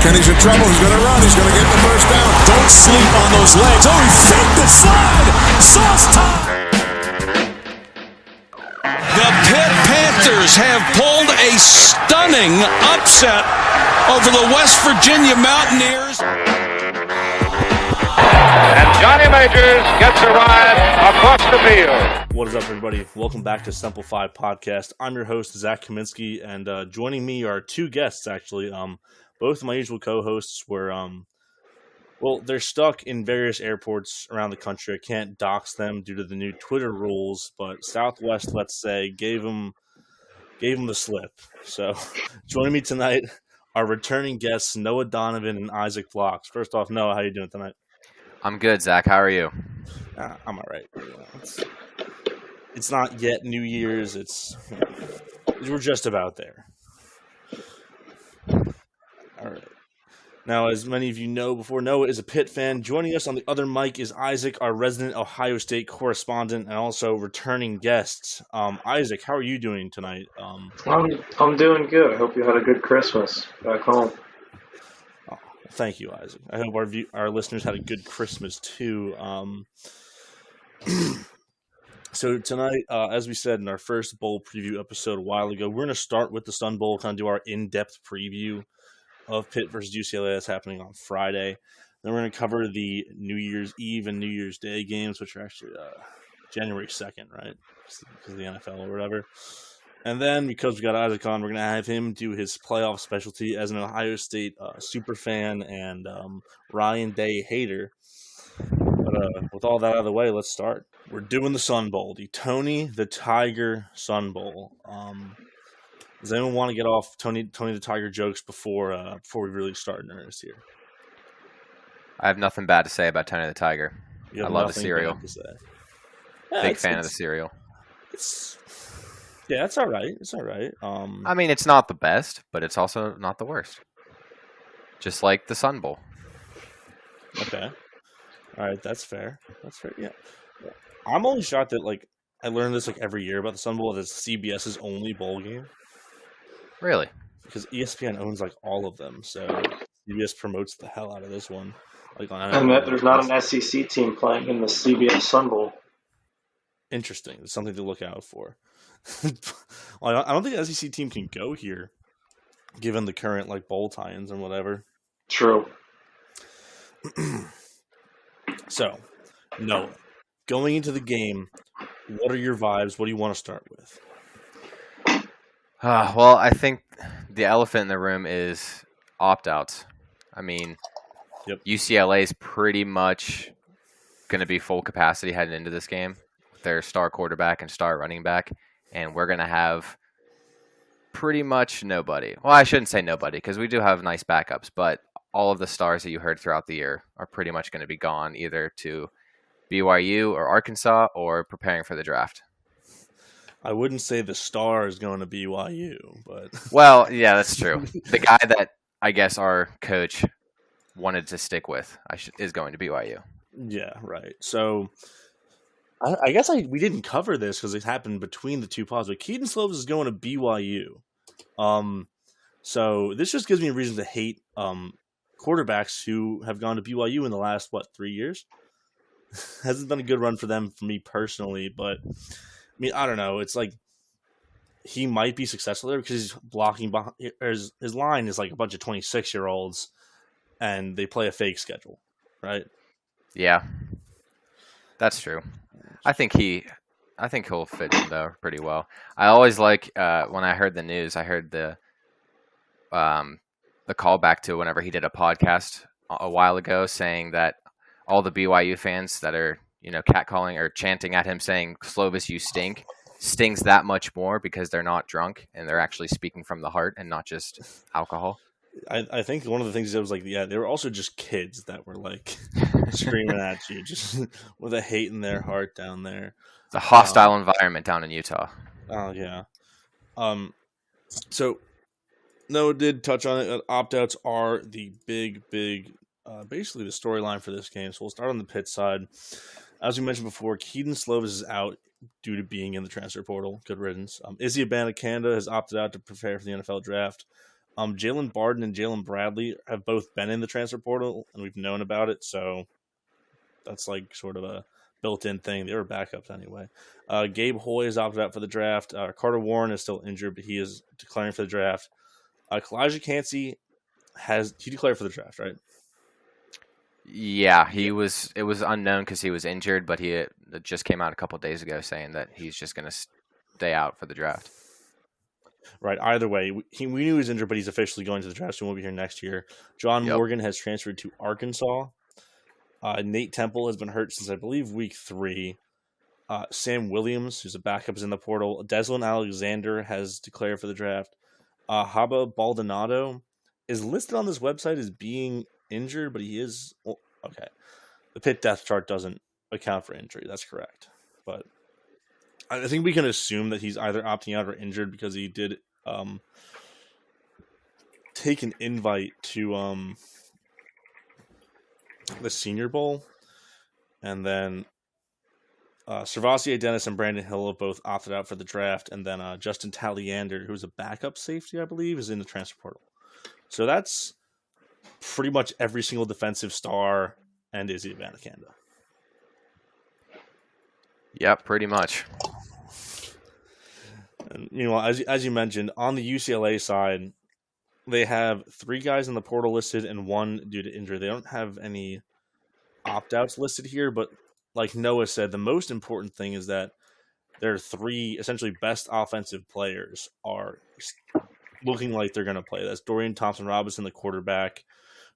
and he's in trouble. He's going to run. He's going to get the first down. Don't sleep on those legs. Oh, he faked the slide. Sauce time. The Pitt Panthers have pulled a stunning upset over the West Virginia Mountaineers. And Johnny Majors gets a ride across the field. What is up, everybody? Welcome back to Simple 5 Podcast. I'm your host, Zach Kaminsky, and joining me are two guests, actually. Both of my usual co-hosts were, they're stuck in various airports around the country. I can't dox them due to the new Twitter rules, but Southwest, let's say, gave them the slip. So, joining me tonight are returning guests, Noah Donovan and Isaac Bloch. First off, Noah, how you doing tonight? I'm good, Zach. How are you? I'm all right. It's not yet New Year's. We're just about there. All right. Now, as many of you know before, Noah is a Pitt fan. Joining us on the other mic is Isaac, our resident Ohio State correspondent, and also returning guests. Isaac, how are you doing tonight? I'm doing good. I hope you had a good Christmas back home. Oh, thank you, Isaac. I hope our listeners had a good Christmas too. So tonight, as we said in our first bowl preview episode a while ago, we're going to start with the Sun Bowl, kind of do our in-depth preview of Pitt versus UCLA that's happening on Friday. Then we're going to cover the New Year's Eve and New Year's Day games, which are actually January 2nd, right? Because of the NFL or whatever. And then, because we got Isaac on, we're going to have him do his playoff specialty as an Ohio State super fan and Ryan Day hater. But with all that out of the way, let's start. We're doing the Sun Bowl, the Tony the Tiger Sun Bowl. Does anyone want to get off Tony the Tiger jokes before we really start in earnest here? I have nothing bad to say about Tony the Tiger. I love the cereal. Yeah, Big fan of the cereal. It's all right. It's all right. I mean, it's not the best, but it's also not the worst. Just like the Sun Bowl. Okay. All right, that's fair. Yeah. I'm only shocked that I learned this every year about the Sun Bowl. That it's CBS's only bowl game. Really? Because ESPN owns all of them, so CBS promotes the hell out of this one. And that there's not an SEC team playing in the CBS Sun Bowl. Interesting. It's something to look out for. I don't think the SEC team can go here, given the current bowl tie-ins and whatever. True. So, Noah, going into the game, what are your vibes? What do you want to start with? Well, I think the elephant in the room is opt-outs. I mean, Yep. UCLA is pretty much going to be full capacity heading into this game with their star quarterback and star running back, and we're going to have pretty much nobody. Well, I shouldn't say nobody because we do have nice backups, but all of the stars that you heard throughout the year are pretty much going to be gone either to BYU or Arkansas or preparing for the draft. I wouldn't say the star is going to BYU, but... Well, yeah, that's true. The guy that I guess our coach wanted to stick with is going to BYU. Yeah, right. So I guess we didn't cover this because it happened between the two pods, but Kedon Slovis is going to BYU. So this just gives me a reason to hate quarterbacks who have gone to BYU in the last, 3 years? Hasn't been a good run for them, for me personally, but I mean, I don't know. It's he might be successful there because he's blocking behind, his line is a bunch of 26-year-olds and they play a fake schedule, right? Yeah, that's true. I think he'll fit in though pretty well. I always when I heard the news, I heard the callback to whenever he did a podcast a while ago saying that all the BYU fans that are, catcalling or chanting at him saying, Slovis, you stings that much more because they're not drunk and they're actually speaking from the heart and not just alcohol. I think one of the things that was they were also just kids that were screaming at you, just with a hate in their heart down there. It's a hostile environment down in Utah. Oh, yeah. So, Noah did touch on it. Opt-outs are the big, basically the storyline for this game. So we'll start on the Pitt side. As we mentioned before, Kedon Slovis is out due to being in the transfer portal. Good riddance. Izzy Abanikanda has opted out to prepare for the NFL draft. Jalen Barden and Jalen Bradley have both been in the transfer portal, and we've known about it, so that's like sort of a built-in thing. They were backups anyway. Gabe Hoy is opted out for the draft. Carter Warren is still injured, but he is declaring for the draft. Kalijah Cansey he declared for the draft, right? Yeah, it was unknown because he was injured, but it just came out a couple days ago saying that he's just going to stay out for the draft. Right. Either way, we knew he was injured, but he's officially going to the draft, so he won't be here next year. John Morgan has transferred to Arkansas. Nate Temple has been hurt since, I believe, week 3. Sam Williams, who's a backup, is in the portal. Deslin Alexander has declared for the draft. Haba Baldonado is listed on this website as being injured, but he is okay. The Pitt depth chart doesn't account for injury. That's correct, but I think we can assume that he's either opting out or injured because he did take an invite to the Senior Bowl, and then Servassier Dennis and Brandon Hill have both opted out for the draft, and then Justin Talliander, who's a backup safety, I believe, is in the transfer portal. So that's pretty much every single defensive star and Izzy Abanikanda. Yep, pretty much. And, as you mentioned, on the UCLA side, they have 3 guys in the portal listed and 1 due to injury. They don't have any opt-outs listed here, but like Noah said, the most important thing is that their 3 essentially best offensive players are looking like they're going to play. That's Dorian Thompson-Robinson, the quarterback,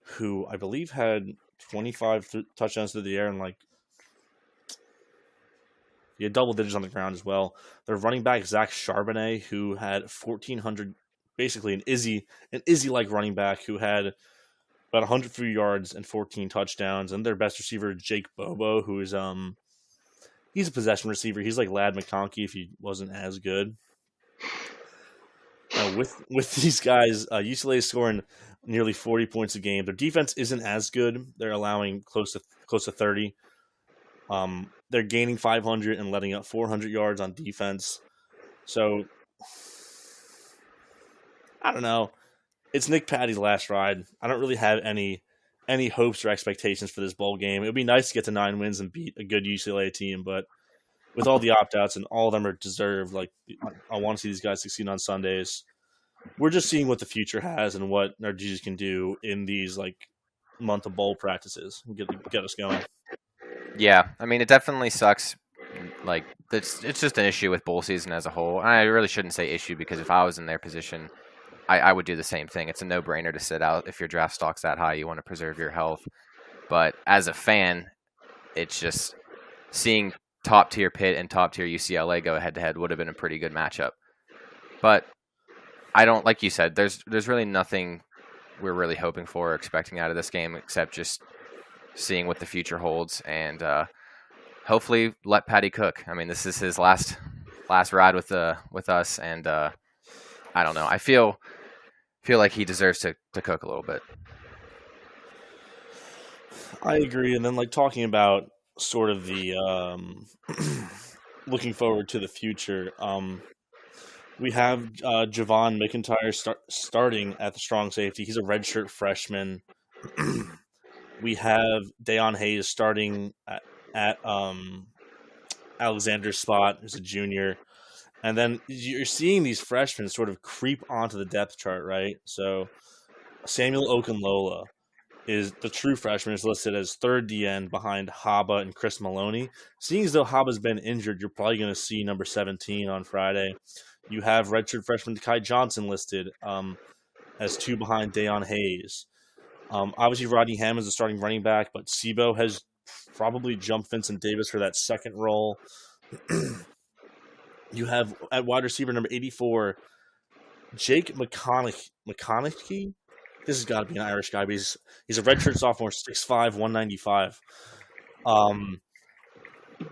who I believe had 25 touchdowns through the air and he had double digits on the ground as well. Their running back, Zach Charbonnet, who had 1,400, basically an Izzy-like running back who had about 103 yards and 14 touchdowns. And their best receiver, Jake Bobo, who is he's a possession receiver. He's like Ladd McConkey if he wasn't as good. With these guys, UCLA is scoring nearly 40 points a game. Their defense isn't as good. They're allowing close to 30. They're gaining 500 and letting up 400 yards on defense. So, I don't know. It's Nick Patty's last ride. I don't really have any hopes or expectations for this bowl game. It would be nice to get to 9 wins and beat a good UCLA team, but with all the opt-outs and all of them are deserved, I want to see these guys succeed on Sundays. We're just seeing what the future has and what Nargis can do in these month of bowl practices and get us going. Yeah, I mean, it definitely sucks. It's just an issue with bowl season as a whole. I really shouldn't say issue because if I was in their position, I would do the same thing. It's a no-brainer to sit out if your draft stock's that high. You want to preserve your health. But as a fan, it's just seeing top-tier Pitt and top-tier UCLA go head-to-head would have been a pretty good matchup. But I don't, like you said, there's really nothing we're really hoping for or expecting out of this game except just seeing what the future holds and hopefully let Patti cook. I mean, this is his last ride with us, and I don't know. I feel like he deserves to cook a little bit. I agree. And then talking about sort of the looking forward to the future, we have Javon McIntyre starting at the strong safety. He's a redshirt freshman. We have Deion Hayes starting at Alexander's spot as a junior. And then you're seeing these freshmen sort of creep onto the depth chart, right? So Samuel Okunlola is the true freshman, is listed as third DN behind Haba and Chris Maloney. Seeing as though Haba's been injured, you're probably going to see number 17 on Friday. You have redshirt freshman Kai Johnson listed as 2 behind Deion Hayes. Obviously, Rodney Hammond's the starting running back, but Sibo has probably jumped Vincent Davis for that second role. You have at wide receiver number 84, Jake McConaughey. This has got to be an Irish guy, but he's a redshirt sophomore, 6'5", 195.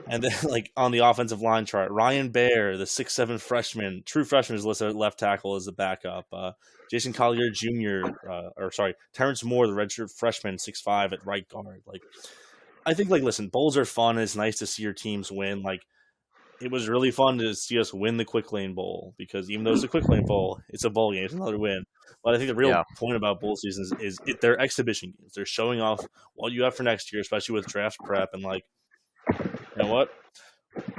And then on the offensive line chart, Ryan Baer, the 6'7" freshman, true freshman, is listed at left tackle as the backup. Jason Collier Jr., Terrence Moore, the redshirt freshman, 6'5" at right guard. I think listen, bowls are fun. It's nice to see your teams win. It was really fun to see us win the Quick Lane Bowl because even though it's a Quick Lane Bowl, it's a bowl game. It's another win. But I think the real point about bowl seasons is they're exhibition games. They're showing off what you have for next year, especially with draft prep. And, like, you know what?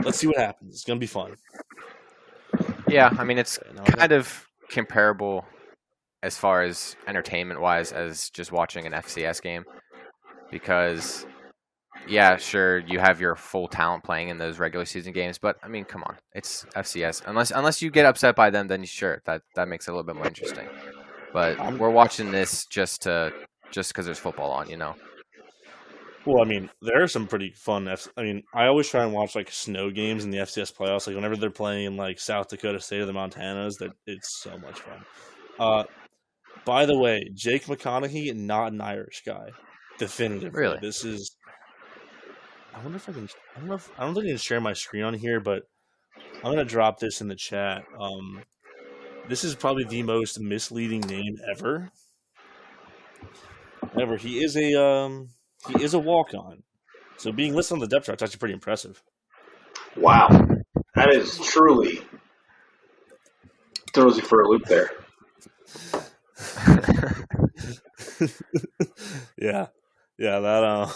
Let's see what happens. It's going to be fun. Yeah, I mean, it's kind of comparable as far as entertainment-wise as just watching an FCS game. Because, yeah, sure, you have your full talent playing in those regular season games. But, I mean, come on. It's FCS. Unless you get upset by them, then sure, that makes it a little bit more interesting. But we're watching this just because there's football on, you know. Well, I mean, there are some pretty fun. I always try and watch like snow games in the FCS playoffs. Like whenever they're playing like South Dakota State or the Montanas, that it's so much fun. By the way, Jake McConaughey, not an Irish guy, definitively. Really? This is. I wonder if I can. I don't think I can share my screen on here, but I'm gonna drop this in the chat. This is probably the most misleading name ever. He is a walk-on. So being listed on the depth chart is actually pretty impressive. Wow. That is truly throws you for a loop there. Yeah, that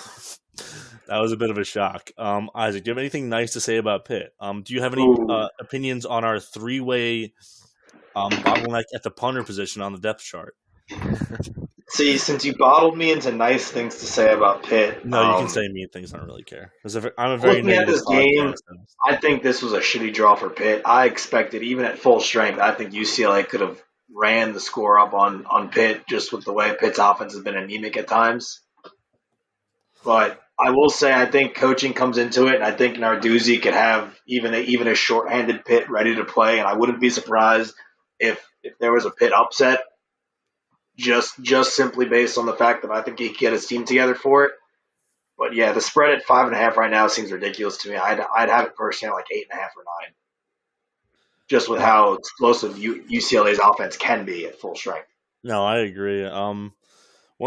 was a bit of a shock. Isaac, do you have anything nice to say about Pitt? Do you have any opinions on our three-way bottleneck at the punter position on the depth chart? See, since you bottled me into nice things to say about Pitt. No, you can say mean things. I don't really care. I'm a very looking at this game, podcast. I think this was a shitty draw for Pitt. I expected, even at full strength, I think UCLA could have ran the score up on Pitt just with the way Pitt's offense has been anemic at times. But I will say I think coaching comes into it, and I think Narduzzi could have even a shorthanded Pitt ready to play, and I wouldn't be surprised if there was a Pitt upset. Just simply based on the fact that I think he could get his team together for it. But yeah, the spread at 5.5 right now seems ridiculous to me. I'd have it personally at like 8.5 or 9. Just with how explosive UCLA's offense can be at full strength. No, I agree. One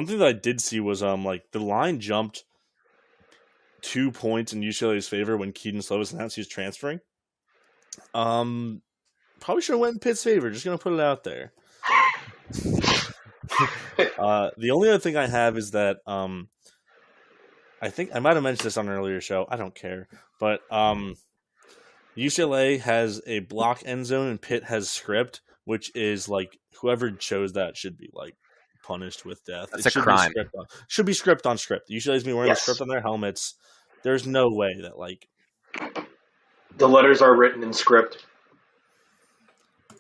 thing that I did see was like the line jumped 2 points in UCLA's favor when Keaton Slovis announced he was transferring. Probably should have went in Pitt's favor. Just gonna put it out there. The only other thing I have is that I think I might have mentioned this on an earlier show. I don't care, but UCLA has a block end zone and Pitt has script, which is like whoever chose that should be like punished with death. That's a crime. Should be script on script. UCLA's been wearing a script on their helmets. There's no way that like the letters are written in script.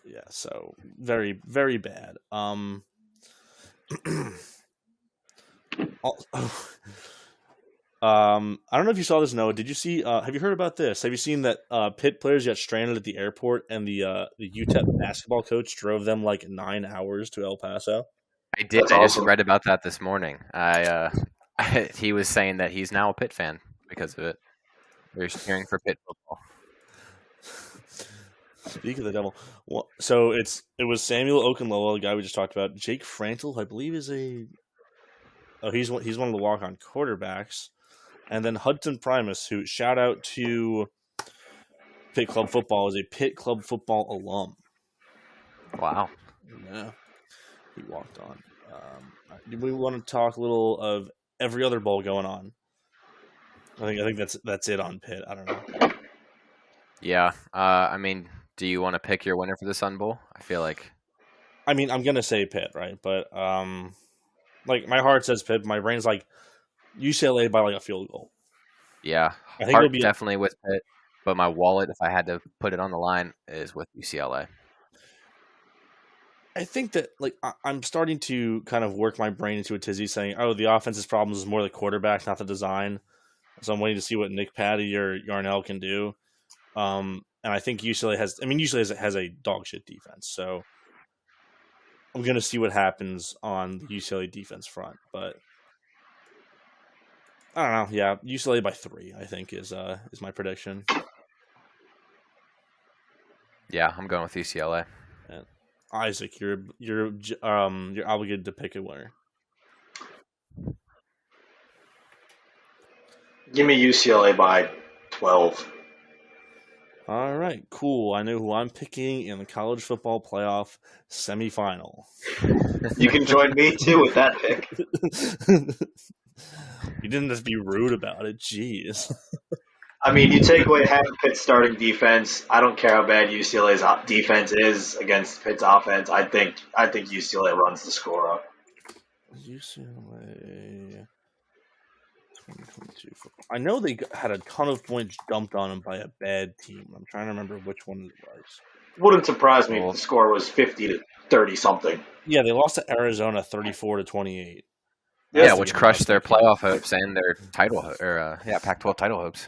Yeah, so very, very bad. I don't know if you saw this, Noah. Did you see? Have you heard about this? Have you seen that Pitt players got stranded at the airport, and the UTEP basketball coach drove them like 9 hours to El Paso? I did. That's I awesome. just read about that this morning. He was saying that he's now a Pitt fan because of it. They're cheering for Pitt football. Speak of the devil. Well, so it was Samuel Okunlola, the guy we just talked about. Jake Frankel, who I believe is he's one of the walk-on quarterbacks, and then Hudson Primus, who shout out to Pitt Club Football, is a Pitt Club Football alum. Wow. Yeah, he walked on. Do we want to talk a little of every other bowl going on? I think that's it on Pitt. I don't know. Yeah. I mean, do you want to pick your winner for the Sun Bowl? I feel like. I mean, I'm gonna say Pitt, right? But like my heart says Pitt. My brain's like UCLA by like a field goal. Yeah, I think heart definitely with Pitt, but my wallet, if I had to put it on the line, is with UCLA. I think that like I'm starting to kind of work my brain into a tizzy, saying, "Oh, the offense's problems is more the quarterback, not the design." So I'm waiting to see what Nick Patti or Yarnell can do. And I think UCLA has a dog shit defense, so I'm gonna see what happens on the UCLA defense front. But I don't know. Yeah, UCLA by 3, I think is my prediction. Yeah, I'm going with UCLA. And Isaac, you're obligated to pick a winner. Give me UCLA by 12. All right, cool. I know who I'm picking in the college football playoff semifinal. You can join me too with that pick. You didn't just be rude about it. Jeez. I mean, you take away half of Pitt's starting defense. I don't care how bad UCLA's defense is against Pitt's offense. I think UCLA runs the score up. UCLA 2022 football. I know they had a ton of points dumped on them by a bad team. I'm trying to remember which one it was. Wouldn't surprise me if the score was 50-30 something. Yeah, they lost to Arizona 34-28. Yeah, which crushed their playoff hopes and their title Pac-12 title hopes.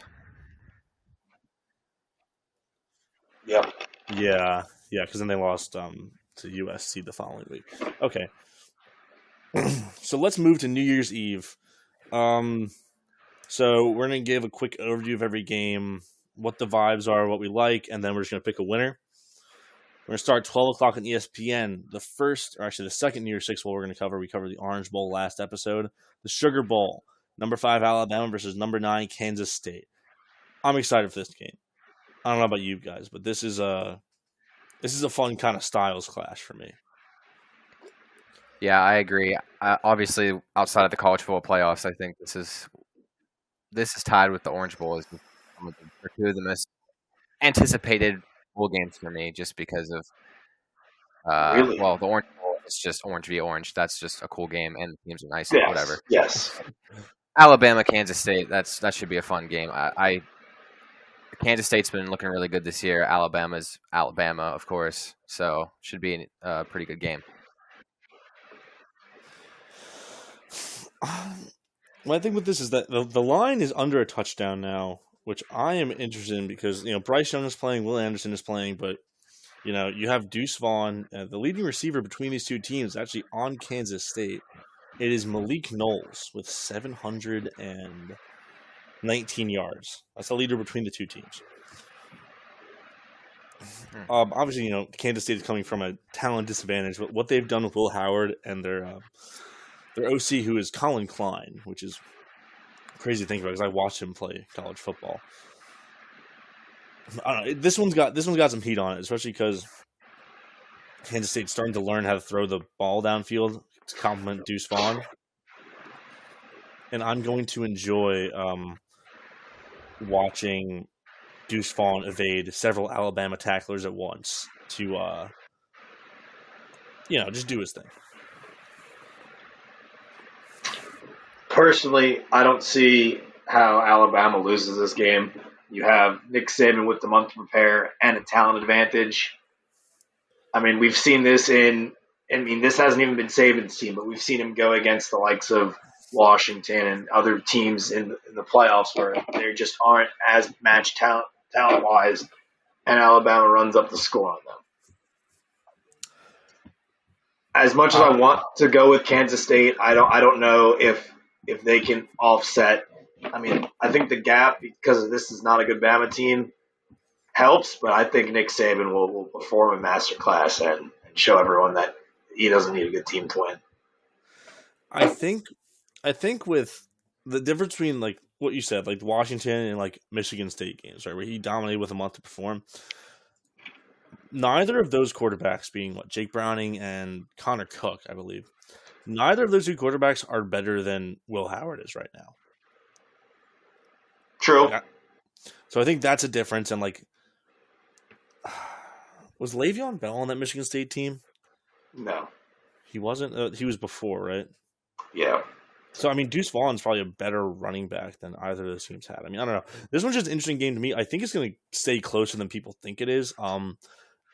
Yep. Yeah, because then they lost to USC the following week. Okay. So let's move to New Year's Eve. So we're going to give a quick overview of every game, what the vibes are, what we like, and then we're just going to pick a winner. We're going to start 12 o'clock on ESPN. The second New Year's Six Bowl we're going to cover. We covered the Orange Bowl last episode. The Sugar Bowl, number 5 Alabama versus number 9 Kansas State. I'm excited for this game. I don't know about you guys, but this is a fun kind of styles clash for me. Yeah, I agree. Obviously, outside of the college football playoffs, I think this is tied with the Orange Bowl as two of the most anticipated bowl games for me, just because of Really? Well, the Orange Bowl is just orange v. orange. That's just a cool game, and the teams are nice. Yes. Whatever. Yes. Alabama, Kansas State. That should be a fun game. Kansas State's been looking really good this year. Alabama's Alabama, of course, so should be a pretty good game. My thing with this is that the line is under a touchdown now, which I am interested in because Bryce Young is playing, Will Anderson is playing, but you have Deuce Vaughn, the leading receiver between these two teams, actually on Kansas State. It is Malik Knowles with 719 yards. That's the leader between the two teams. Obviously, Kansas State is coming from a talent disadvantage, but what they've done with Will Howard and their OC, who is Colin Klein, which is crazy to think about because I watched him play college football. I don't know. This one's got some heat on it, especially because Kansas State's starting to learn how to throw the ball downfield to complement Deuce Vaughn. And I'm going to enjoy watching Deuce Vaughn evade several Alabama tacklers at once to, just do his thing. Personally, I don't see how Alabama loses this game. You have Nick Saban with the month to prepare and a talent advantage. I mean, we've seen this this hasn't even been Saban's team, but we've seen him go against the likes of Washington and other teams in the playoffs where they just aren't as matched talent-wise, and Alabama runs up the score on them. As much as I want to go with Kansas State, I don't know if they can offset. I mean, I think the gap, because this is not a good Bama team, helps, but I think Nick Saban will perform a masterclass and show everyone that he doesn't need a good team to win. I think with the difference between like what you said, like Washington and like Michigan State games, right, where he dominated with a month to perform. Neither of those quarterbacks, being Jake Browning and Connor Cook, I believe, neither of those two quarterbacks are better than Will Howard is right now. True. So I think that's a difference. And was Le'Veon Bell on that Michigan State team? No. He wasn't. He was before, right? Yeah. So, I mean, Deuce Vaughn's probably a better running back than either of those teams had. I mean, I don't know. This one's just an interesting game to me. I think it's going to stay closer than people think it is. I'm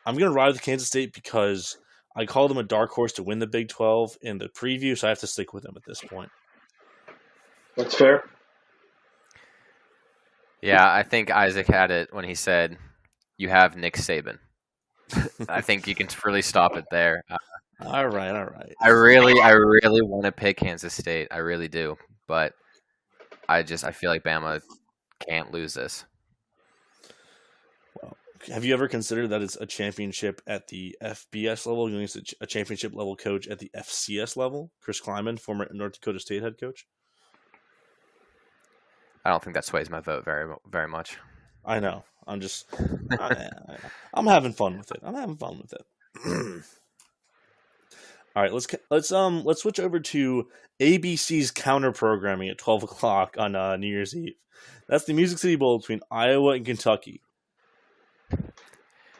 going to ride with Kansas State because I called them a dark horse to win the Big 12 in the preview, so I have to stick with them at this point. That's fair. Yeah, I think Isaac had it when he said, you have Nick Saban. I think you can really stop it there. All right. I really want to pick Kansas State. I really do. But I feel like Bama can't lose this. Well, have you ever considered that it's a championship at the FBS level against a championship level coach at the FCS level? Chris Kleiman, former North Dakota State head coach. I don't think that sways my vote very, very much. I know. I'm just, I'm having fun with it. All right, let's switch over to ABC's counter programming at 12 o'clock on New Year's Eve. That's the Music City Bowl between Iowa and Kentucky.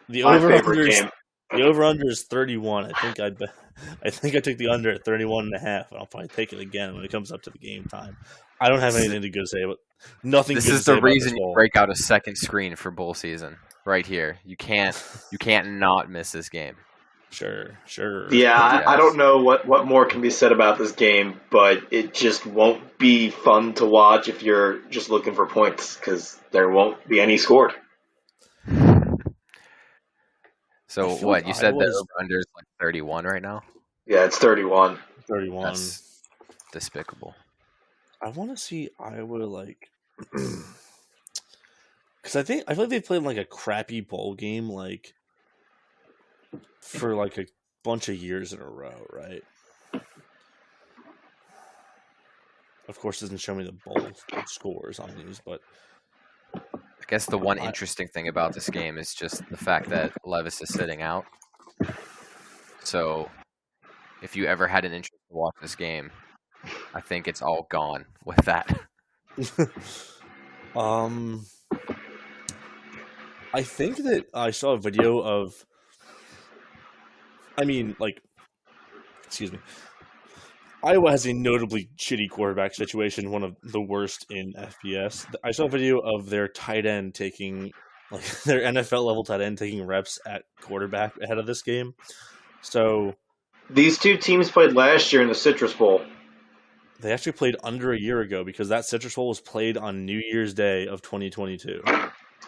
The My over favorite under game. the over under is 31. I think I took the under at 31.5, and I'll probably take it again when it comes up to the game time. I don't have anything to go say, but nothing. This good is to say the about reason this you bowl. break out a second screen for bowl season right here. You can't not miss this game. Sure. Yeah, I don't know what more can be said about this game, but it just won't be fun to watch if you're just looking for points because there won't be any scored. So I feel what? like You said the Iowa's- over under is like 31 right now. Yeah, it's 31. 31. That's despicable. I want to see Iowa like, because I feel like they played like a crappy bowl game like for like a bunch of years in a row, right? Of course, it doesn't show me the bowl scores on these, but I guess the one interesting thing about this game is just the fact that Levis is sitting out. So if you ever had an interest to watch this game, I think it's all gone with that. I think that I saw a video of. Excuse me. Iowa has a notably shitty quarterback situation, one of the worst in FBS. I saw a video of their tight end taking, like, their NFL level tight end taking reps at quarterback ahead of this game. So These two teams played last year in the Citrus Bowl. they actually played under a year ago because that Citrus Bowl was played on New Year's Day of 2022.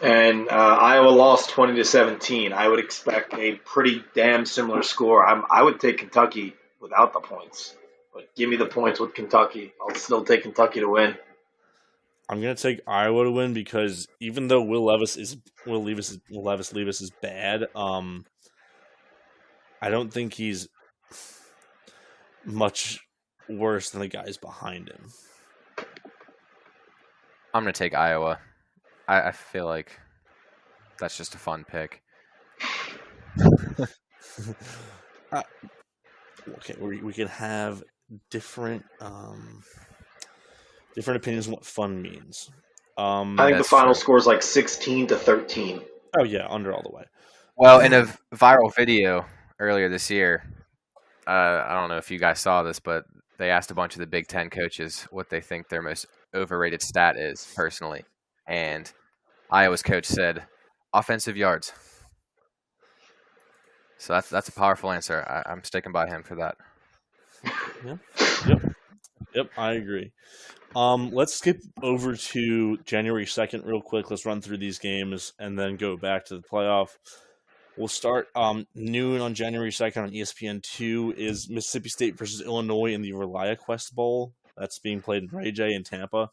And Iowa lost 20-17. I would expect a pretty damn similar score. I would take Kentucky without the points, but give me the points with Kentucky. I'll still take Kentucky to win. I'm gonna take Iowa to win because even though Will Levis is bad, I don't think he's much worse than the guys behind him. I'm going to take Iowa. I feel like that's just a fun pick. Okay, we can have different opinions on what fun means. I think the That's final true. score is like 16-13. Oh yeah, under all the way. Well, in a viral video earlier this year, I don't know if you guys saw this, but they asked a bunch of the Big Ten coaches what they think their most overrated stat is personally. And Iowa's coach said, offensive yards. So that's a powerful answer. I'm sticking by him for that. Yep, I agree. Let's skip over to January 2nd real quick. Let's run through these games and then go back to the playoff. We'll start noon on January 2nd on ESPN2 is Mississippi State versus Illinois in the Relia Quest Bowl. That's being played in Ray J in Tampa.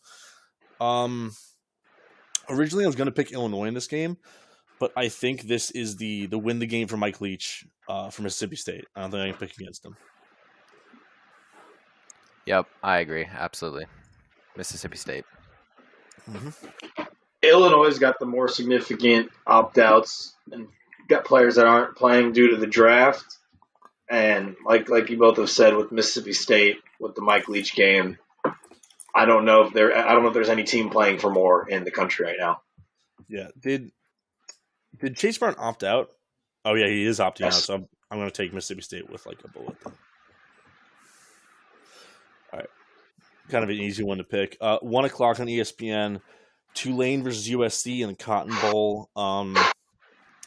Originally, I was going to pick Illinois in this game, but I think this is the win the game for Mike Leach for Mississippi State. I don't think I can pick against him. Yep, I agree. Absolutely. Mississippi State. Illinois got the more significant opt-outs and got players that aren't playing due to the draft. And like you both have said with Mississippi State with the Mike Leach game, I don't know if there's any team playing for more in the country right now. Yeah. Did Chase Brown opt out? Oh yeah, he is opting out. Yes. So I'm going to take Mississippi State with like a bullet. Then. All right, kind of an easy one to pick. 1 o'clock on ESPN. Tulane versus USC in the Cotton Bowl.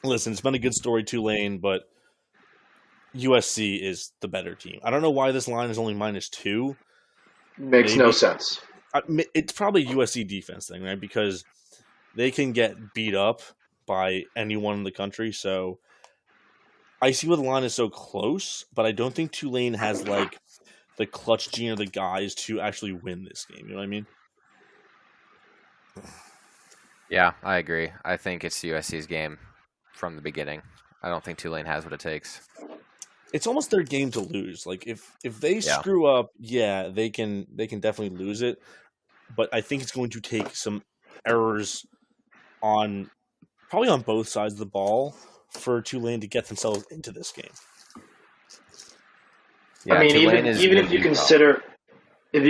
Listen, it's been a good story, Tulane, but USC is the better team. I don't know why this line is only -2. Makes no sense. It's probably a USC defense thing, right? Because they can get beat up by anyone in the country. So I see why the line is so close, but I don't think Tulane has like the clutch gene of the guys to actually win this game. You know what I mean? Yeah, I agree. I think it's USC's game from the beginning. I don't think Tulane has what it takes. It's almost their game to lose. Like if they screw up, yeah, they can definitely lose it. But I think it's going to take some errors probably on both sides of the ball for Tulane to get themselves into this game. Yeah, I mean, Tulane is even new if you Utah.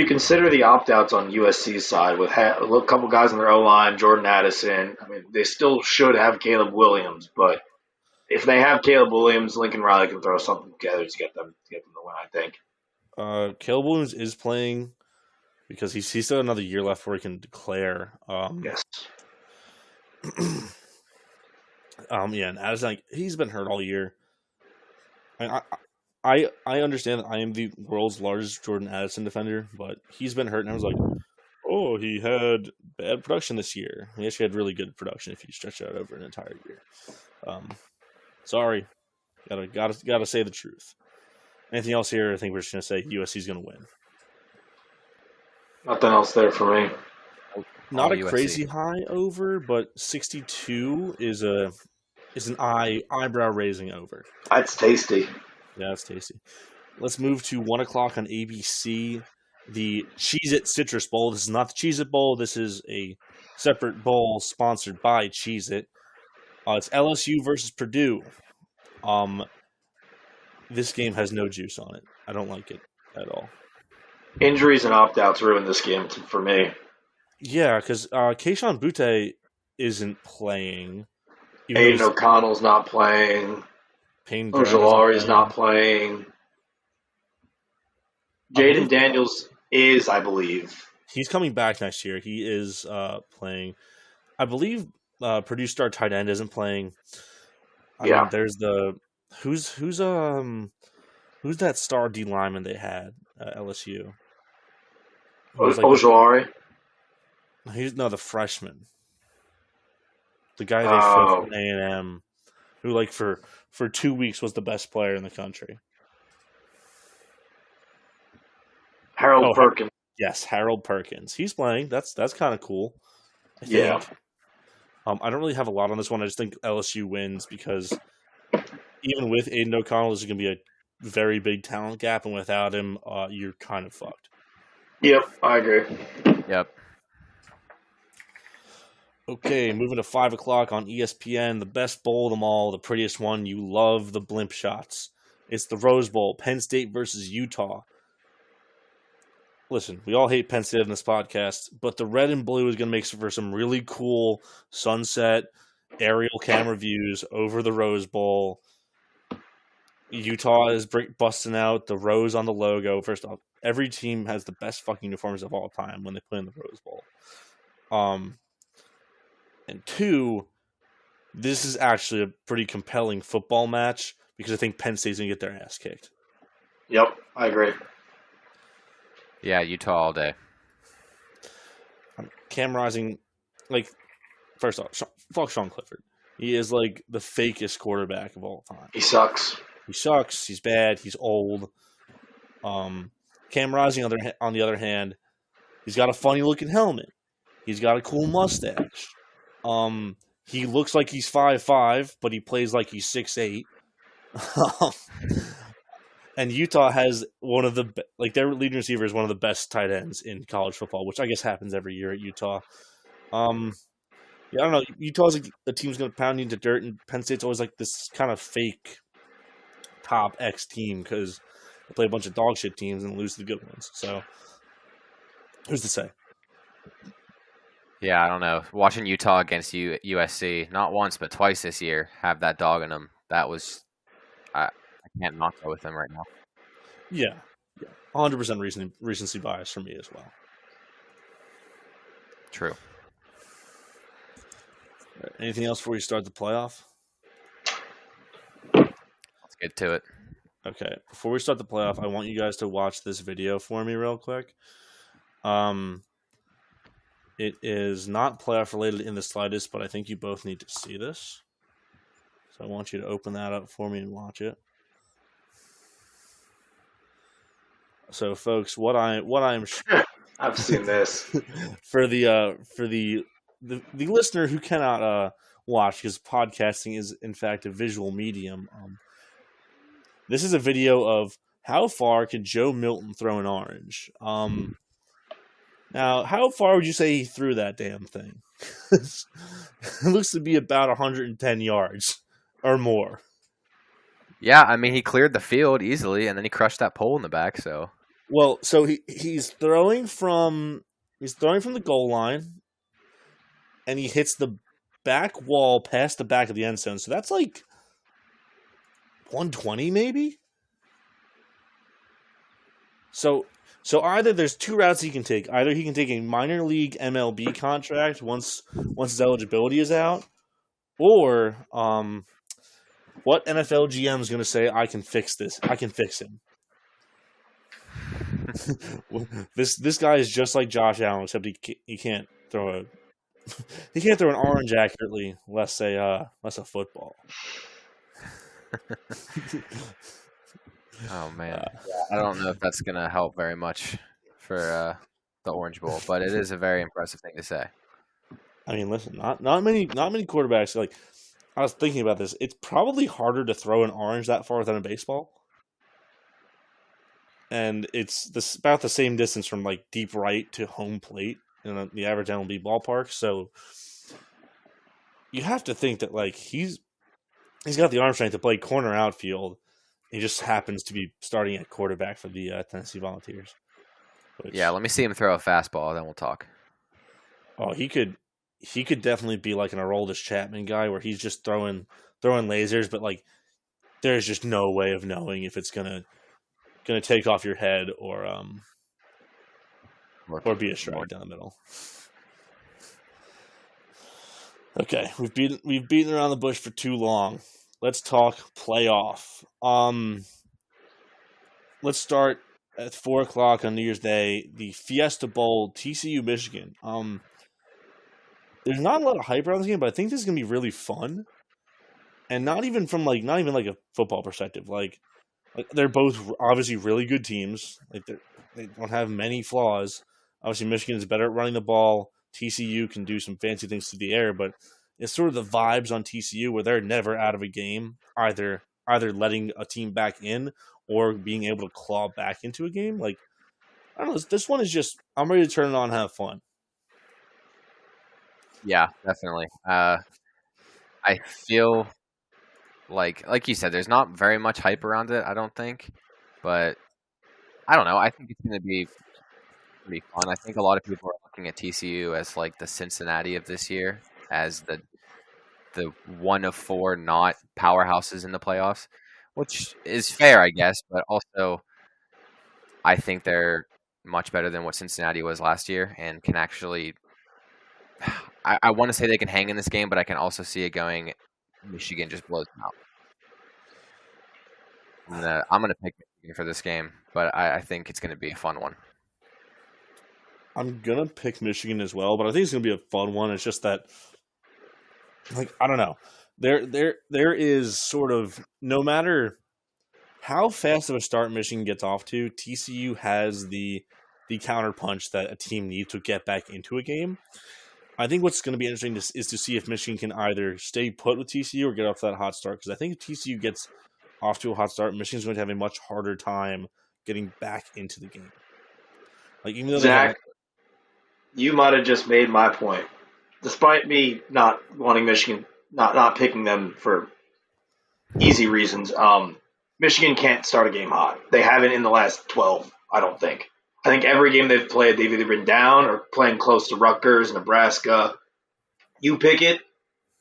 consider the opt-outs on USC's side with a couple guys on their O-line, Jordan Addison, I mean, they still should have Caleb Williams, but if they have Caleb Williams, Lincoln Riley can throw something together to get them to win, I think. Caleb Williams is playing because he's still got another year left where he can declare. Yes. Yeah, and Addison, he's been hurt all year. I understand that I am the world's largest Jordan Addison defender, but he's been hurt, and I was like, oh, he had bad production this year. He actually had really good production if you stretch it out over an entire year. Sorry, gotta say the truth. Anything else here? I think we're just gonna say USC's gonna win. Nothing else there for me. Not All a USC. crazy high over, but 62 is an eyebrow raising over. That's tasty. Yeah, that's tasty. Let's move to 1 o'clock on ABC, the Cheez-It Citrus Bowl. This is not the Cheez-It Bowl. This is a separate bowl sponsored by Cheez-It. It's LSU versus Purdue. This game has no juice on it. I don't like it at all. Injuries and opt-outs ruined this game for me. Yeah, because Keishon Butte isn't playing. Even Aiden though O'Connell's not playing. Payne Brown Ojolari's not playing. Jaden Daniels is, I believe. He's coming back next year. He is playing. I believe Purdue star tight end isn't playing. Yeah. There's the who's that star D lineman they had at LSU? Ojolari. He's the freshman. The guy they flipped from A&M, who for 2 weeks was the best player in the country. Harold Perkins. Yes, Harold Perkins. He's playing. That's kind of cool. I think. Yeah. I don't really have a lot on this one. I just think LSU wins because even with Aiden O'Connell, there's going to be a very big talent gap, and without him, you're kind of fucked. Yep, I agree. Yep. Okay, moving to 5 o'clock on ESPN, the best bowl of them all, the prettiest one. You love the blimp shots. It's the Rose Bowl, Penn State versus Utah. Listen, we all hate Penn State in this podcast, but the red and blue is going to make for some really cool sunset aerial camera views over the Rose Bowl. Utah is busting out the rose on the logo. First off, every team has the best fucking uniforms of all time when they play in the Rose Bowl. And two, this is actually a pretty compelling football match because I think Penn State's going to get their ass kicked. Yep, I agree. Yeah, Utah all day. Cam Rising, first off, fuck Sean Clifford. He is the fakest quarterback of all time. He sucks. He sucks. He's bad. He's old. Cam Rising, on the other hand, he's got a funny looking helmet. He's got a cool mustache. He looks like he's 5'5", but he plays like he's 6'8". And Utah has one of the their leading receiver is one of the best tight ends in college football, which I guess happens every year at Utah. I don't know. Utah's a team's going to pound you into dirt, and Penn State's always this kind of fake top X team because they play a bunch of dog shit teams and lose to the good ones. So, who's to say? Yeah, I don't know. Watching Utah against USC, not once but twice this year, have that dog in them. That was, I can't not go with them right now. Yeah, 100% recency bias for me as well. True. Right. Anything else before you start the playoff? Let's get to it. Okay, before we start the playoff, I want you guys to watch this video for me real quick. It is not playoff related in the slightest, but I think you both need to see this. So I want you to open that up for me and watch it. So, folks, what I'm I've seen this. for the listener who cannot watch because podcasting is in fact a visual medium. This is a video of how far can Joe Milton throw an orange. Now, how far would you say he threw that damn thing? It looks to be about 110 yards or more. Yeah, I mean, he cleared the field easily, and then he crushed that pole in the back. So Well, so he's throwing from the goal line, and he hits the back wall past the back of the end zone. So that's like 120 maybe. So either there's two routes he can take. Either he can take a minor league MLB contract once his eligibility is out, or what NFL GM is going to say? I can fix this. I can fix him. This guy is just like Josh Allen, except he can't throw an orange accurately, less a football. oh man, I don't know if that's gonna help very much for the Orange Bowl, but it is a very impressive thing to say. I mean, listen, not many quarterbacks. Like, I was thinking about this. It's probably harder to throw an orange that far than a baseball, and it's about the same distance from like deep right to home plate in the average MLB ballpark. So you have to think that like he's got the arm strength to play corner outfield. He just happens to be starting at quarterback for the Tennessee Volunteers. Yeah, let me see him throw a fastball, then we'll talk. Oh, he could definitely be like an Aroldis Chapman guy where he's just throwing lasers, but like there's just no way of knowing if it's gonna take off your head or be a strike down the middle. Okay, we've beaten around the bush for too long. Let's talk playoff. Let's start at 4:00 on New Year's Day. The Fiesta Bowl, TCU Michigan. There's not a lot of hype around this game, but I think this is gonna be really fun. And not even like a football perspective. Like they're both obviously really good teams. Like they don't have many flaws. Obviously, Michigan is better at running the ball. TCU can do some fancy things through the air, but it's sort of the vibes on TCU where they're never out of a game, either letting a team back in or being able to claw back into a game. Like, I don't know. This one is just, I'm ready to turn it on and have fun. Yeah, definitely. I feel like you said, there's not very much hype around it, I don't think. But I don't know. I think it's going to be pretty fun. I think a lot of people are looking at TCU as like the Cincinnati of this year, as the one of four not powerhouses in the playoffs, which is fair, I guess. But also, I think they're much better than what Cincinnati was last year and can actually. I want to say they can hang in this game, but I can also see it going. Michigan just blows them out. And, I'm going to pick Michigan for this game, but I think it's going to be a fun one. I'm gonna pick Michigan as well, but I think it's gonna be a fun one. It's just that, like, I don't know. There is sort of, no matter how fast of a start Michigan gets off to, TCU has the counter punch that a team needs to get back into a game. I think what's going to be interesting is to see if Michigan can either stay put with TCU or get off to that hot start. Because I think if TCU gets off to a hot start, Michigan's going to have a much harder time getting back into the game. Like, even though Zach, you might have just made my point. Despite me not wanting Michigan, not picking them for easy reasons, Michigan can't start a game hot. They haven't in the last 12, I don't think. I think every game they've played, they've either been down or playing close to Rutgers, Nebraska. You pick it,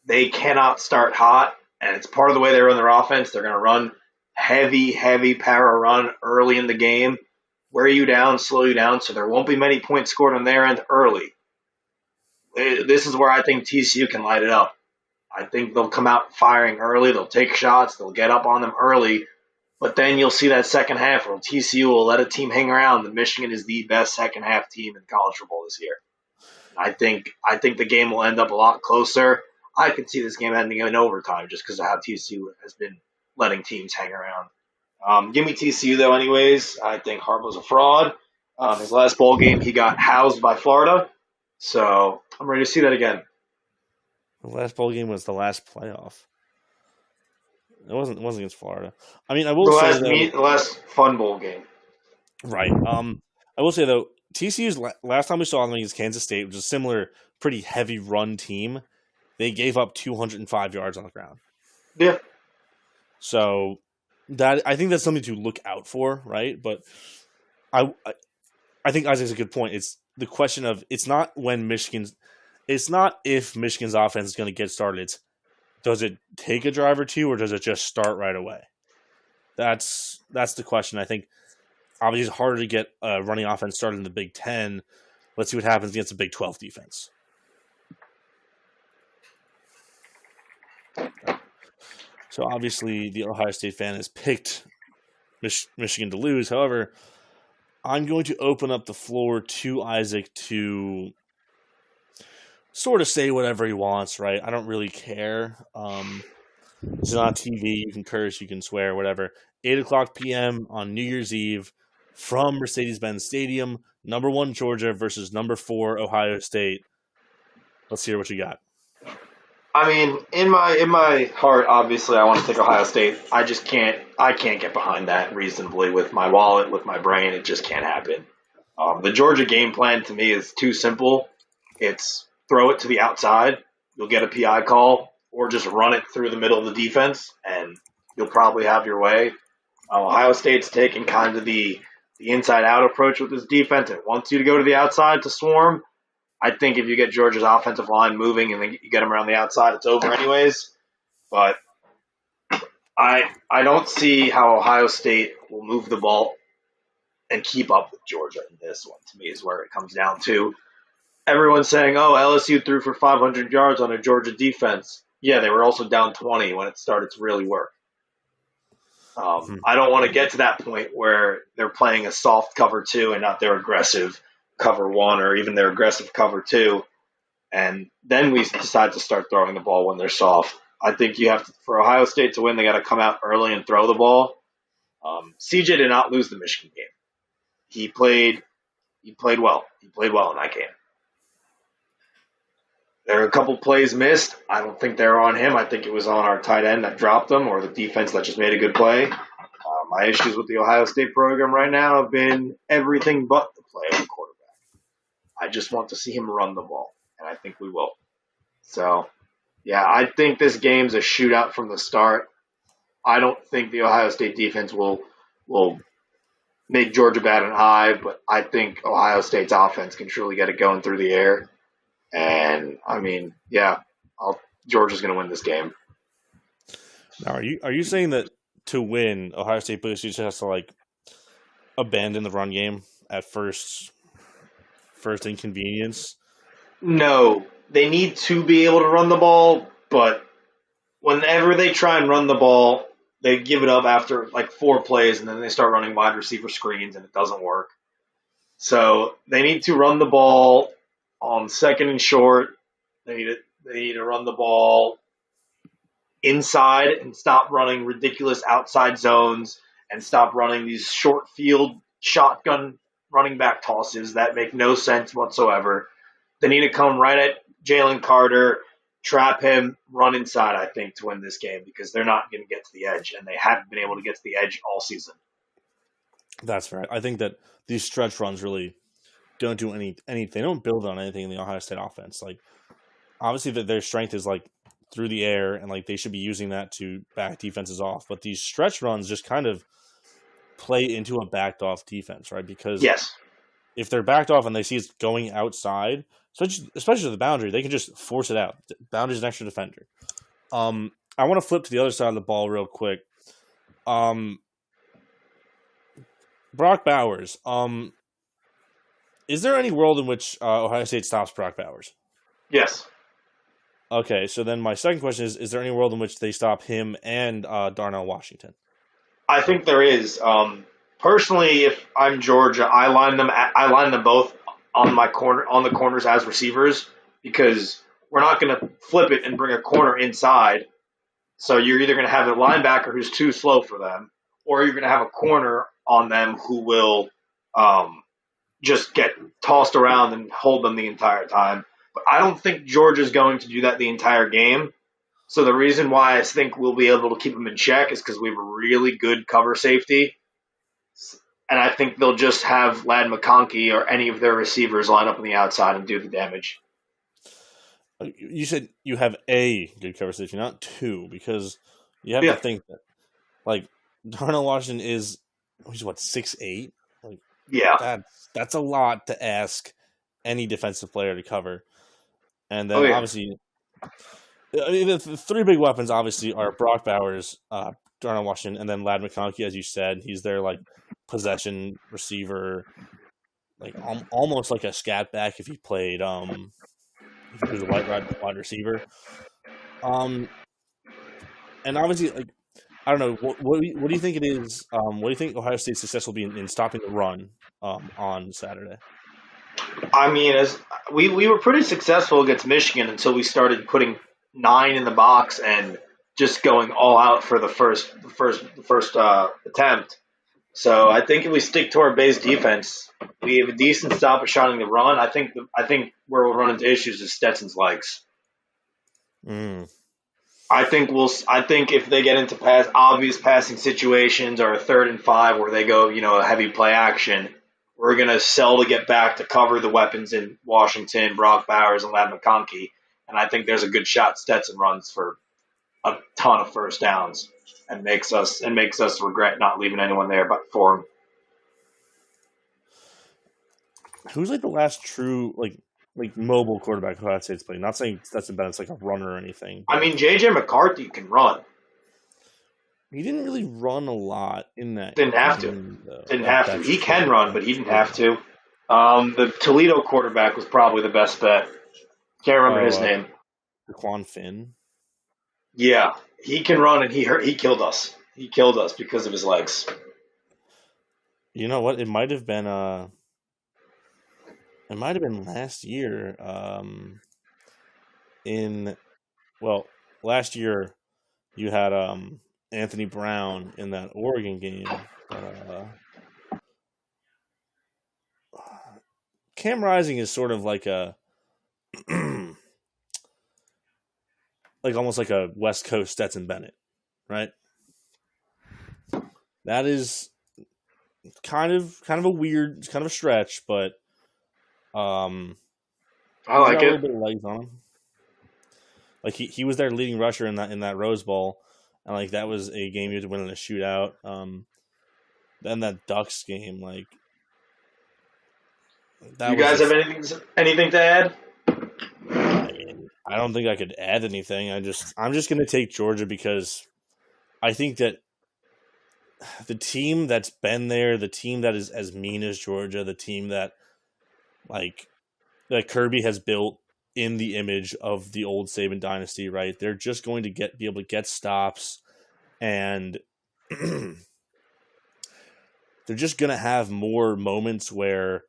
they cannot start hot, and it's part of the way they run their offense. They're going to run heavy power run early in the game, wear you down, slow you down, so there won't be many points scored on their end early. This is where I think TCU can light it up. I think they'll come out firing early. They'll take shots. They'll get up on them early. But then you'll see that second half where TCU will let a team hang around. And Michigan is the best second half team in college football this year. I think the game will end up a lot closer. I could see this game ending in overtime just because of how TCU has been letting teams hang around. Give me TCU, though, anyways. I think Harbaugh's a fraud. His last bowl game, he got housed by Florida. So I'm ready to see that again. The last bowl game was the last playoff. It wasn't against Florida. I mean, I will say, though, the last fun bowl game. Right. I will say, though, TCU's last time we saw them against Kansas State, which is a similar, pretty heavy run team, they gave up 205 yards on the ground. Yeah. So I think that's something to look out for, right? But I think Isaac's a good point. It's the question of it's not if Michigan's offense is going to get started. It's does it take a drive or two, or does it just start right away? That's the question. I think obviously it's harder to get a running offense started in the Big Ten. Let's see what happens against the Big 12 defense. So obviously the Ohio State fan has picked Michigan to lose. However, I'm going to open up the floor to Isaac to sort of say whatever he wants, right? I don't really care. It's on TV. You can curse, you can swear, whatever. 8 o'clock p.m. on New Year's Eve from Mercedes-Benz Stadium. Number 1 Georgia versus number 4 Ohio State. Let's hear what you got. I mean, in my heart, obviously, I want to take Ohio State. I can't get behind that reasonably with my wallet, with my brain. It just can't happen. The Georgia game plan to me is too simple. It's throw it to the outside, you'll get a PI call, or just run it through the middle of the defense, and you'll probably have your way. Ohio State's taking kind of the inside-out approach with this defense. It wants you to go to the outside to swarm. I think if you get Georgia's offensive line moving and then you get them around the outside, it's over anyways. But I don't see how Ohio State will move the ball and keep up with Georgia in this one, to me, is where it comes down to. Everyone's saying, oh, LSU threw for 500 yards on a Georgia defense. Yeah, they were also down 20 when it started to really work. I don't want to get to that point where they're playing a soft cover 2 and not their aggressive cover 1 or even their aggressive cover 2. And then we decide to start throwing the ball when they're soft. I think you have to, for Ohio State to win, they got to come out early and throw the ball. CJ did not lose the Michigan game. He played well. He played well in that game. There are a couple plays missed. I don't think they're on him. I think it was on our tight end that dropped them or the defense that just made a good play. My issues with the Ohio State program right now have been everything but the play of the quarterback. I just want to see him run the ball, and I think we will. So, yeah, I think this game's a shootout from the start. I don't think the Ohio State defense will make Georgia bat an eye, but I think Ohio State's offense can truly get it going through the air. And, I mean, yeah, Georgia's going to win this game. Now, are you saying that to win, Ohio State basically just has to, like, abandon the run game at first inconvenience? No, they need to be able to run the ball, but whenever they try and run the ball, they give it up after like 4 plays, and then they start running wide receiver screens, and it doesn't work. So they need to run the ball on 2nd and short. They need to run the ball inside and stop running ridiculous outside zones and stop running these short field shotgun running back tosses that make no sense whatsoever. They need to come right at Jalen Carter, trap him, run inside, I think, to win this game because they're not going to get to the edge, and they haven't been able to get to the edge all season. That's right. I think that these stretch runs really don't do anything. They don't build on anything in the Ohio State offense. Like, obviously, their strength is like through the air, and like they should be using that to back defenses off. But these stretch runs just kind of play into a backed off defense, right? Because yes, if they're backed off and they see it's going outside, especially to the boundary, they can just force it out. Boundary's an extra defender. I want to flip to the other side of the ball real quick. Brock Bowers. Is there any world in which Ohio State stops Brock Bowers? Yes. Okay, so then my second question is there any world in which they stop him and Darnell Washington? I think there is. Personally, if I'm Georgia, I line them both on the corners as receivers because we're not going to flip it and bring a corner inside. So you're either going to have a linebacker who's too slow for them, or you're going to have a corner on them who will just get tossed around and hold them the entire time. But I don't think Georgia's going to do that the entire game. So the reason why I think we'll be able to keep them in check is because we have a really good cover safety. and I think they'll just have Lad McConkey or any of their receivers line up on the outside and do the damage. You said you have a good cover safety, not two, because you have Yeah. to think that, like, Darnell Washington is, he's what, 6'8"? Like, Yeah. that's a lot to ask any defensive player to cover. And then Oh, yeah. obviously, the three big weapons obviously are Brock Bowers, Darnell Washington, and then Lad McConkey, as you said. He's their like possession receiver, like almost like a scat back if he played if he was a wide receiver. And obviously, like, I don't know, what do you think it is? What do you think Ohio State's success will be in stopping the run on Saturday? I mean, as we were pretty successful against Michigan until we started putting 9 in the box and just going all out for the first attempt. So I think if we stick to our base defense, we have a decent stop at shotting the run. I think where we'll run into issues is Stetson's legs. I think if they get into obvious passing situations or a 3rd and 5 where they go, a heavy play action, we're gonna sell to get back to cover the weapons in Washington, Brock Bowers, and Lad McConkey. And I think there's a good shot Stetson runs for a ton of first downs and makes us regret not leaving anyone there but for him. Who's like the last true like mobile quarterback Ohio State's playing? Not saying Stetson Bennett's like a runner or anything. I mean, J.J. McCarthy can run. He didn't really run a lot in that. Didn't have to. He can run, but he didn't have to. The Toledo quarterback was probably the best bet. Can't remember his name. Daquan Finn. Yeah, he can run, and he killed us. He killed us because of his legs. You know what? It might have been last year. Last year you had Anthony Brown in that Oregon game. Cam Rising is sort of like a like almost like a West Coast Stetson Bennett, right? That is kind of a weird, kind of a stretch, but I like got a it. little bit of legs on him. Like he was their leading rusher in that Rose Bowl, and like that was a game you had to win in a shootout. Then that Ducks game, like that. You guys have anything to add? I don't think I could add anything. I'm just going to take Georgia because I think that the team that's been there, the team that is as mean as Georgia, the team that Kirby has built in the image of the old Saban dynasty, right? They're just going to be able to get stops, and they're just going to have more moments where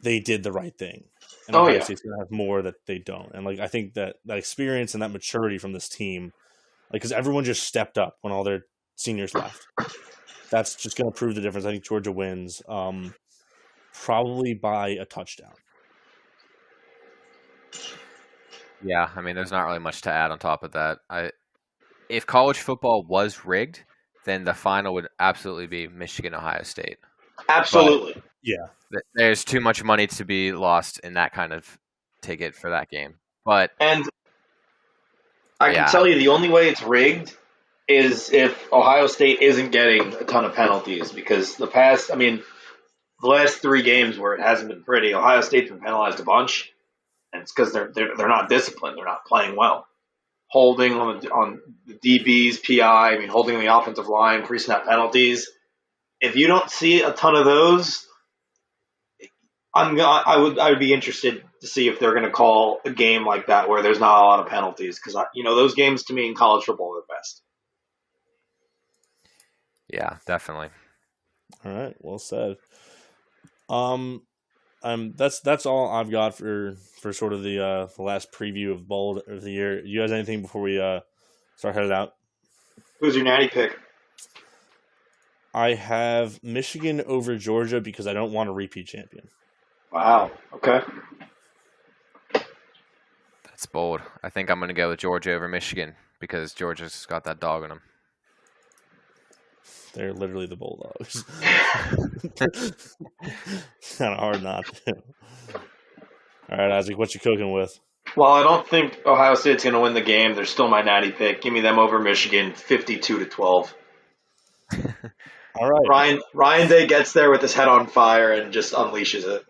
they did the right thing. And Ohio State's going to have more that they don't. And I think that experience and that maturity from this team, because everyone just stepped up when all their seniors left. That's just going to prove the difference. I think Georgia wins, probably by a touchdown. Yeah, I mean, there's not really much to add on top of that. If college football was rigged, then the final would absolutely be Michigan-Ohio State. Absolutely. But there's too much money to be lost in that kind of ticket for that game. And I can tell you the only way it's rigged is if Ohio State isn't getting a ton of penalties, because the last 3 games where it hasn't been pretty, Ohio State's been penalized a bunch, and it's because they're not disciplined, they're not playing well. Holding on the DBs, PI, holding on the offensive line, pre-snap penalties. If you don't see a ton of those, I would be interested to see if they're going to call a game like that where there's not a lot of penalties, because those games to me in college football are the best. Yeah, definitely. All right, well said. That's all I've got for sort of the last preview of bowl of the year. You guys anything before we start headed out? Who's your natty pick? I have Michigan over Georgia because I don't want a repeat champion. Wow. Okay. That's bold. I think I'm going to go with Georgia over Michigan because Georgia's got that dog in them. They're literally the Bulldogs. Kind of hard not to. All right, Isaac, what you cooking with? Well, I don't think Ohio State's going to win the game. They're still my natty pick. Give me them over Michigan, 52-12. All right. Ryan Day gets there with his head on fire and just unleashes it.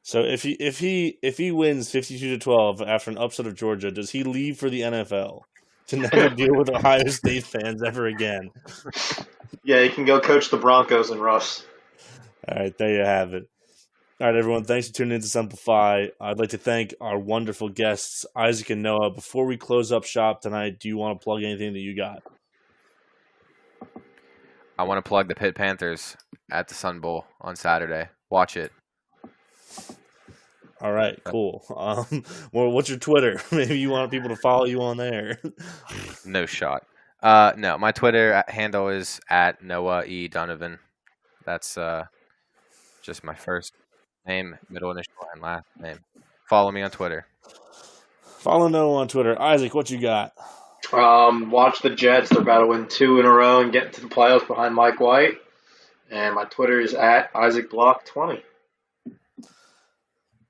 So if he wins 52-12 after an upset of Georgia, does he leave for the NFL to never deal with Ohio State fans ever again? Yeah, he can go coach the Broncos and Russ. All right, there you have it. All right, everyone, thanks for tuning in to Simplify. I'd like to thank our wonderful guests, Isaac and Noah. Before we close up shop tonight, do you want to plug anything that you got? I want to plug the Pitt Panthers at the Sun Bowl on Saturday. Watch it. All right, cool. Well, what's your Twitter? Maybe you want people to follow you on there. No shot. No, my Twitter handle is at Noah E. Donovan. That's just my first name, middle initial, and last name. Follow me on Twitter. Follow Noah on Twitter. Isaac, what you got? Watch the Jets. They're about to win 2 in a row and get into the playoffs behind Mike White. And my Twitter is at Isaac Bloch 20.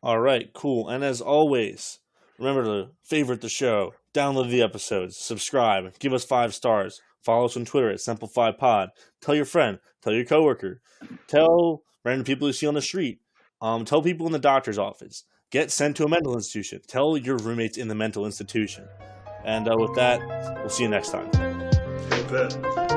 All right, cool. And as always, remember to favorite the show, download the episodes, subscribe, give us 5 stars, follow us on Twitter at SimplifyPod. Tell your friend, tell your coworker, tell random people you see on the street, tell people in the doctor's office, get sent to a mental institution, tell your roommates in the mental institution. And with that, we'll see you next time. Go Pitt.